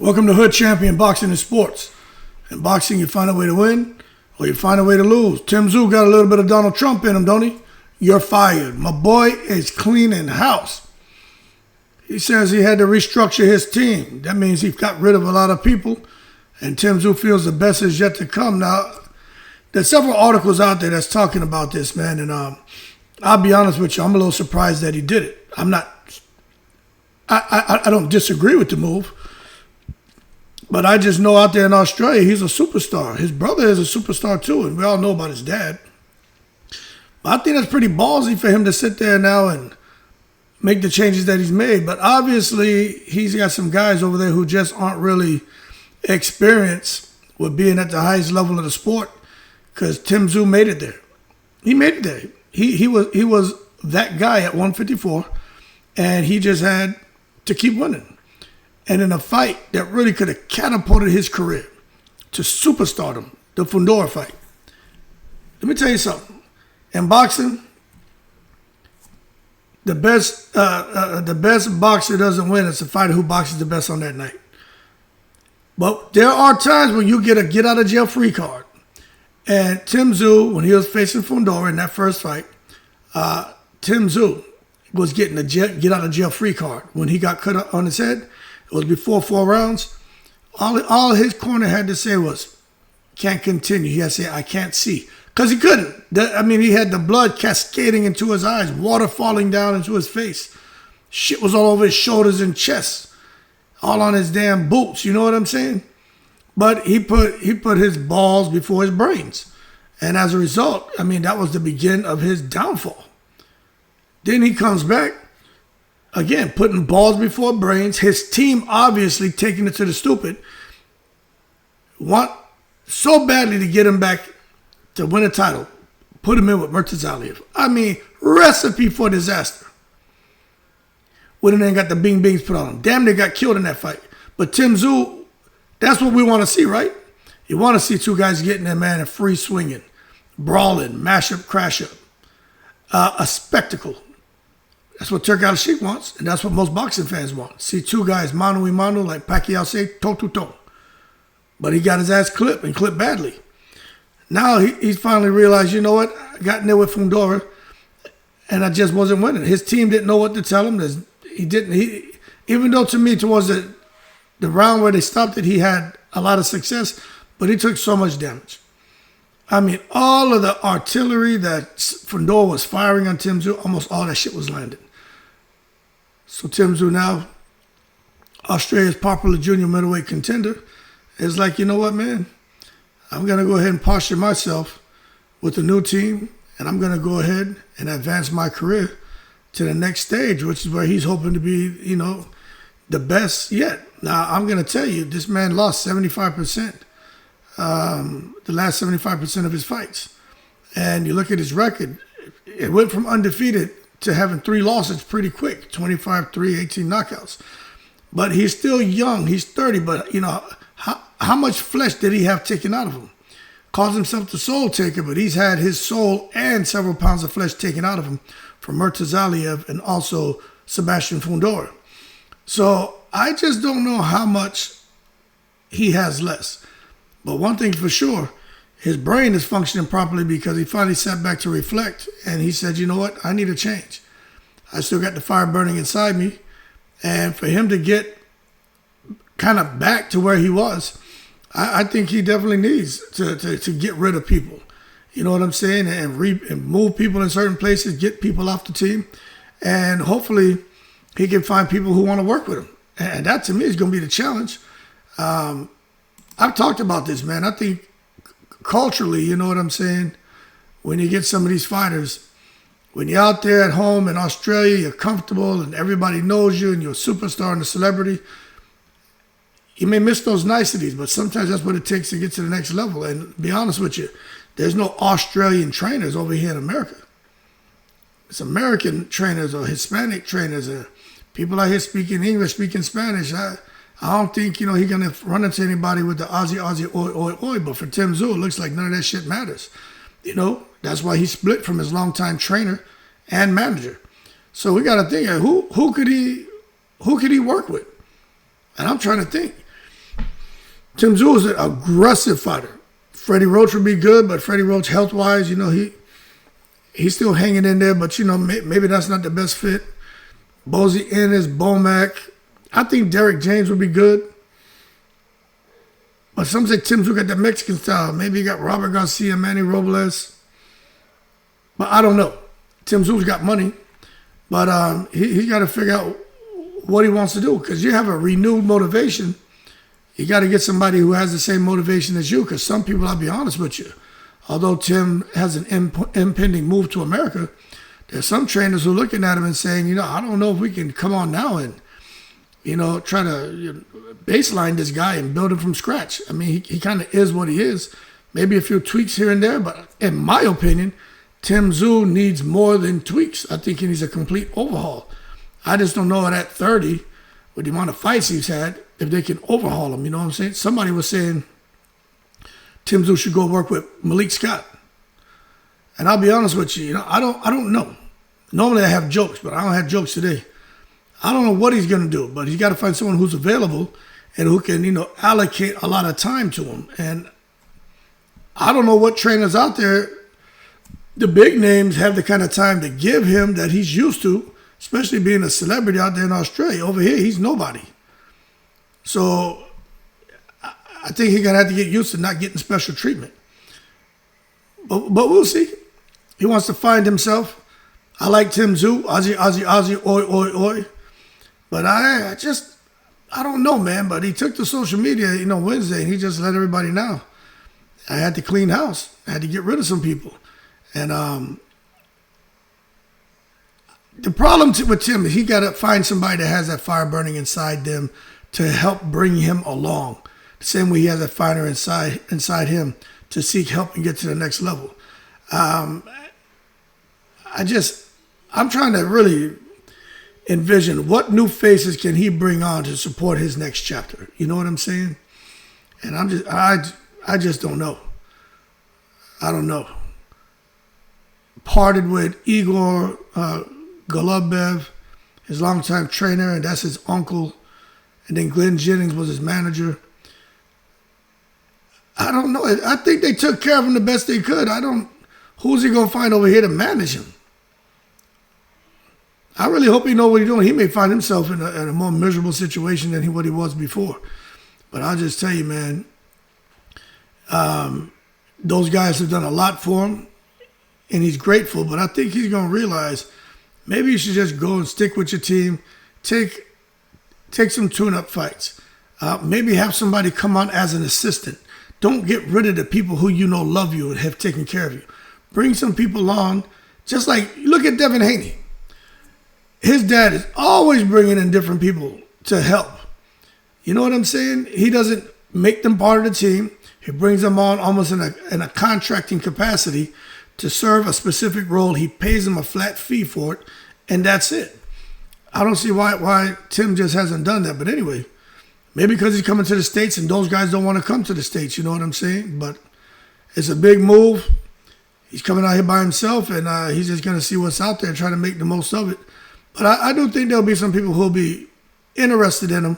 Welcome to Hood Champion Boxing and Sports. In boxing, you find a way to win or you find a way to lose. Tszyu got a little bit of Donald Trump in him, don't he? You're fired. My boy is cleaning house. He says he had to restructure his team. That means he got rid of a lot of people, and Tszyu feels the best is yet to come. Now, there's several articles out there that's talking about this, man, and I'll be honest with you, I'm a little surprised that he did it. I don't disagree with the move, but I just know out there in Australia, he's a superstar. His brother is a superstar too, and we all know about his dad. But I think that's pretty ballsy for him to sit there now and make the changes that he's made. But obviously, he's got some guys over there who just aren't really experienced with being at the highest level of the sport, because Tszyu made it there. He made it there. He was that guy at 154, and he just had to keep winning. And in a fight that really could have catapulted his career to superstardom, the Fundora fight. Let me tell you something. In boxing, the best boxer doesn't win. It's the fighter who boxes the best on that night. But there are times when you get a get out of jail free card. And Tszyu, when he was facing Fundora in that first fight, Tszyu was getting a get out of jail free card. When he got cut on his head, it was before 4 rounds. All his corner had to say was, can't continue. He had to say, I can't see. Because he couldn't. He had the blood cascading into his eyes, water falling down into his face. Shit was all over his shoulders and chest, all on his damn boots. You know what I'm saying? But he put his balls before his brains. And as a result, that was the beginning of his downfall. Then he comes back, again, putting balls before brains. His team obviously taking it to the stupid. Want so badly to get him back to win a title. Put him in with Betrayal. Recipe for disaster. Wouldn't have got the bing bings put on him. Damn, they got killed in that fight. But Tszyu, that's what we want to see, right? You want to see two guys getting there, man, and free swinging, brawling, mash up, crash up. A spectacle. That's what TURKI ALALSHIKH wants, and that's what most boxing fans want. See two guys mano a mano, like Pacquiao say, toe to toe. But he got his ass clipped, and clipped badly. Now he's finally realized, you know what? I got in there with Fundora, and I just wasn't winning. His team didn't know what to tell him. Even though to me, towards the round where they stopped it, he had a lot of success, but he took so much damage. All of the artillery that Fundora was firing on Tszyu, almost all that shit was landing. So Tszyu now, Australia's popular junior middleweight contender, is like, you know what, man? I'm going to go ahead and posture myself with the new team, and I'm going to go ahead and advance my career to the next stage, which is where he's hoping to be, the best yet. Now, I'm going to tell you, this man lost 75%, the last 75% of his fights. And you look at his record, it went from undefeated to having 3 losses pretty quick, 25-3, 18 knockouts. But he's still young. He's 30, but, how much flesh did he have taken out of him? Calls himself the soul taker, but he's had his soul and several pounds of flesh taken out of him from Betrayal and also Sebastian Fundora. So I just don't know how much he has less. But one thing for sure, his brain is functioning properly because he finally sat back to reflect, and he said, you know what? I need a change. I still got the fire burning inside me. And for him to get kind of back to where he was, I think he definitely needs to get rid of people. You know what I'm saying? And move people in certain places, get people off the team. And hopefully he can find people who want to work with him. And that to me is going to be the challenge. I've talked about this, man. I think culturally, you know what I'm saying? When you get some of these fighters, when you're out there at home in Australia, you're comfortable and everybody knows you and you're a superstar and a celebrity, you may miss those niceties, but sometimes that's what it takes to get to the next level. And to be honest with you, there's no Australian trainers over here in America. It's American trainers or Hispanic trainers or people out here speaking English, speaking Spanish. I don't think, he's going to run into anybody with the Aussie, oi. But for Tszyu, it looks like none of that shit matters. That's why he split from his longtime trainer and manager. So we got to think, who could he work with? And I'm trying to think. Tim Tszyu is an aggressive fighter. Freddie Roach would be good, but Freddie Roach, health-wise, he's still hanging in there, but, maybe that's not the best fit. Bozy Ennis, Bomac. I think Derek James would be good. But some say Tim Tszyu got the Mexican style. Maybe he got Robert Garcia, Manny Robles. But I don't know. Tim Tszyu got money. But he's got to figure out what he wants to do. Because you have a renewed motivation. You got to get somebody who has the same motivation as you. Because some people, I'll be honest with you, although Tim has an impending move to America, there's some trainers who are looking at him and saying, I don't know if we can come on now and, try to baseline this guy and build him from scratch. I mean, he kind of is what he is. Maybe a few tweaks here and there, but in my opinion, Tim Tszyu needs more than tweaks. I think he needs a complete overhaul. I just don't know at 30, with the amount of fights he's had, if they can overhaul him. You know what I'm saying? Somebody was saying Tim Tszyu should go work with Malik Scott. And I'll be honest with you, I don't know. Normally I have jokes, but I don't have jokes today. I don't know what he's going to do, but he's got to find someone who's available and who can, allocate a lot of time to him. And I don't know what trainers out there, the big names, have the kind of time to give him that he's used to, especially being a celebrity out there in Australia. Over here, he's nobody. So I think he's going to have to get used to not getting special treatment. But we'll see. He wants to find himself. I like Tim Tszyu, Aussie, oi, oi, oi. But I don't know, man. But he took to social media, Wednesday, and he just let everybody know. I had to clean house. I had to get rid of some people. And the problem with Tim is he got to find somebody that has that fire burning inside them to help bring him along. The same way he has that fire inside him to seek help and get to the next level. I'm trying to really envision what new faces can he bring on to support his next chapter. You know what I'm saying? And I just don't know. I don't know. Parted with Igor Golubev, his longtime trainer, and that's his uncle. And then Glenn Jennings was his manager. I don't know. I think they took care of him the best they could. Who's he going to find over here to manage him? I really hope he knows what he's doing. He may find himself in a more miserable situation than what he was before. But I'll just tell you, man, those guys have done a lot for him, and he's grateful. But I think he's going to realize maybe you should just go and stick with your team, take some tune-up fights. Maybe have somebody come on as an assistant. Don't get rid of the people who love you and have taken care of you. Bring some people on. Just like, look at Devin Haney. His dad is always bringing in different people to help. You know what I'm saying? He doesn't make them part of the team. He brings them on almost in a contracting capacity to serve a specific role. He pays them a flat fee for it, and that's it. I don't see why Tim just hasn't done that. But anyway, maybe because he's coming to the States and those guys don't want to come to the States. You know what I'm saying? But it's a big move. He's coming out here by himself, and he's just going to see what's out there and try to make the most of it. But I do think there'll be some people who'll be interested in him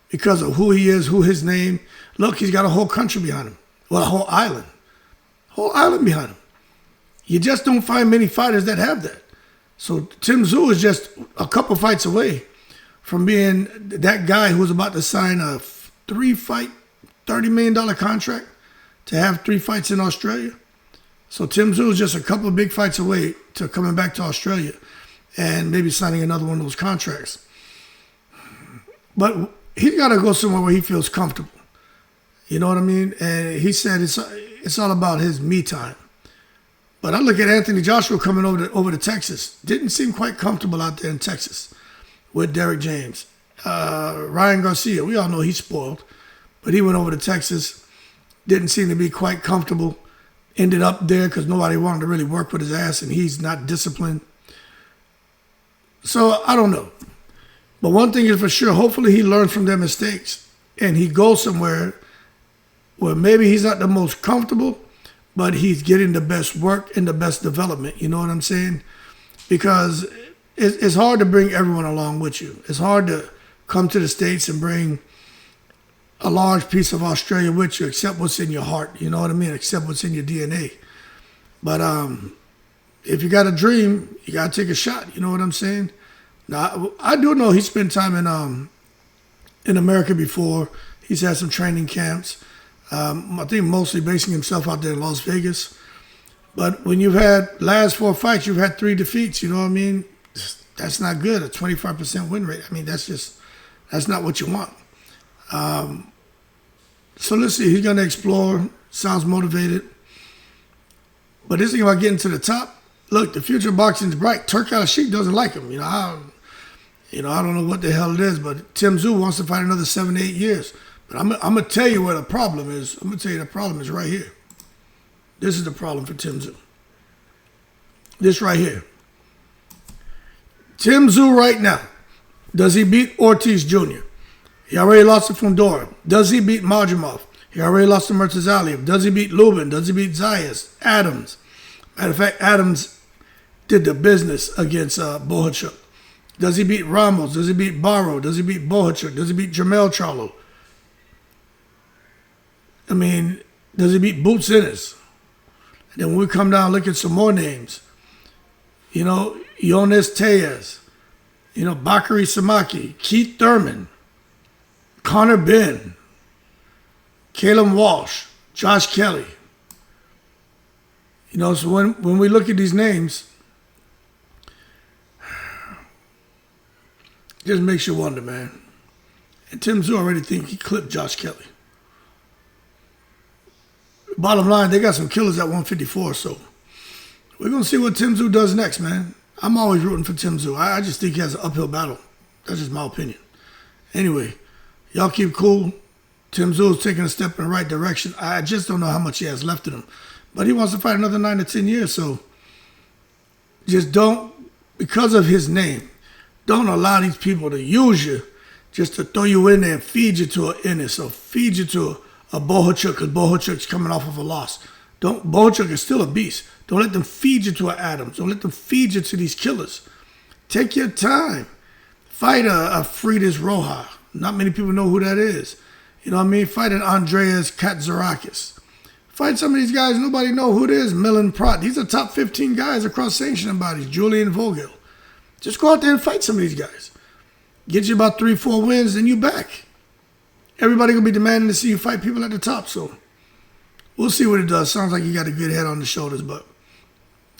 because of who he is, who his name. Look, he's got a whole country behind him. Well, a whole island. Whole island behind him. You just don't find many fighters that have that. So Tim Tszyu is just a couple fights away from being that guy who was about to sign a 3-fight, $30 million contract to have 3 fights in Australia. So Tim Tszyu is just a couple of big fights away to coming back to Australia and maybe signing another one of those contracts. But he's got to go somewhere where he feels comfortable. You know what I mean? And he said it's all about his me time. But I look at Anthony Joshua coming over to Texas. Didn't seem quite comfortable out there in Texas with Derek James. Ryan Garcia, we all know he's spoiled. But he went over to Texas. Didn't seem to be quite comfortable. Ended up there because nobody wanted to really work with his ass, and he's not disciplined. So I don't know. But one thing is for sure, hopefully he learns from their mistakes and he goes somewhere where maybe he's not the most comfortable, but he's getting the best work and the best development. You know what I'm saying? Because it's hard to bring everyone along with you. It's hard to come to the States and bring a large piece of Australia with you, except what's in your heart. You know what I mean? Except what's in your DNA. But if you got a dream, you got to take a shot. You know what I'm saying? Now, I do know he spent time in America before. He's had some training camps. I think mostly basing himself out there in Las Vegas. But when you've had last 4 fights, you've had 3 defeats. You know what I mean? That's not good. A 25% win rate. I mean, that's not what you want. So let's see. He's going to explore. Sounds motivated. But this thing about getting to the top, look, the future of boxing is bright. TURKI ALALSHIKH doesn't like him. I don't know what the hell it is, but Tszyu wants to fight another 7 to 8 years. But I'm going to tell you where the problem is. I'm going to tell you the problem is right here. This is the problem for Tszyu. This right here. Tszyu right now, does he beat Ortiz Jr.? He already lost to Fundora. Does he beat Majumov? He already lost to Murtazaliev. Does he beat Lubin? Does he beat Zayas? Adams. Matter of fact, Adams did the business against Bohachuk. Does he beat Ramos? Does he beat Barrow? Does he beat Bohachuk? Does he beat Jamel Charlo? I mean, does he beat Boots Ennis? And then when we come down and look at some more names, Yones Tellez, Bakary Samaki, Keith Thurman, Connor Ben, Caleb Walsh, Josh Kelly. So when we look at these names, it just makes you wonder, man. And Tszyu already think he clipped Josh Kelly. Bottom line, they got some killers at 154, so we're going to see what Tszyu does next, man. I'm always rooting for Tszyu. I just think he has an uphill battle. That's just my opinion. Anyway, y'all keep cool. Tszyu is taking a step in the right direction. I just don't know how much he has left in him. But he wants to fight another 9 to 10 years, so just don't, because of his name, don't allow these people to use you just to throw you in there and feed you to an Ennis or feed you to a Bohachuk, because Bohachuk's coming off of a loss. Bohachuk is still a beast. Don't let them feed you to an Adams. Don't let them feed you to these killers. Take your time. Fight a Freitas Roja. Not many people know who that is. You know what I mean? Fight an Andreas Katsarakis. Fight some of these guys nobody know who it is. Milan Prat. These are top 15 guys across sanctioning bodies. Julian Vogel. Just go out there and fight some of these guys. Get you about 3-4 wins, then you back. Everybody gonna be demanding to see you fight people at the top, so we'll see what it does. Sounds like you got a good head on the shoulders, but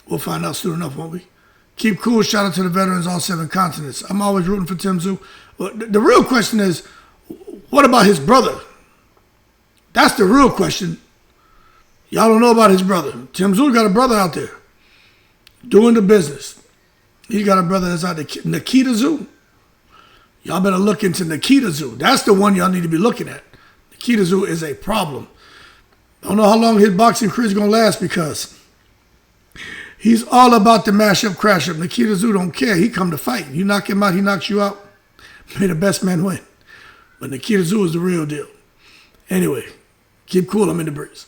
we'll find out soon enough, won't we? Keep cool. Shout out to the veterans, all 7 continents. I'm always rooting for Tszyu. The real question is, what about his brother? That's the real question. Y'all don't know about his brother. Tszyu got a brother out there doing the business. He got a brother that's out there, Nikita Tszyu. Y'all better look into Nikita Tszyu. That's the one y'all need to be looking at. Nikita Tszyu is a problem. I don't know how long his boxing career is going to last because he's all about the mash up, crash up. Nikita Tszyu don't care. He come to fight. You knock him out, he knocks you out. May the best man win. But Nikita Tszyu is the real deal. Anyway, keep cool. I'm in the breeze.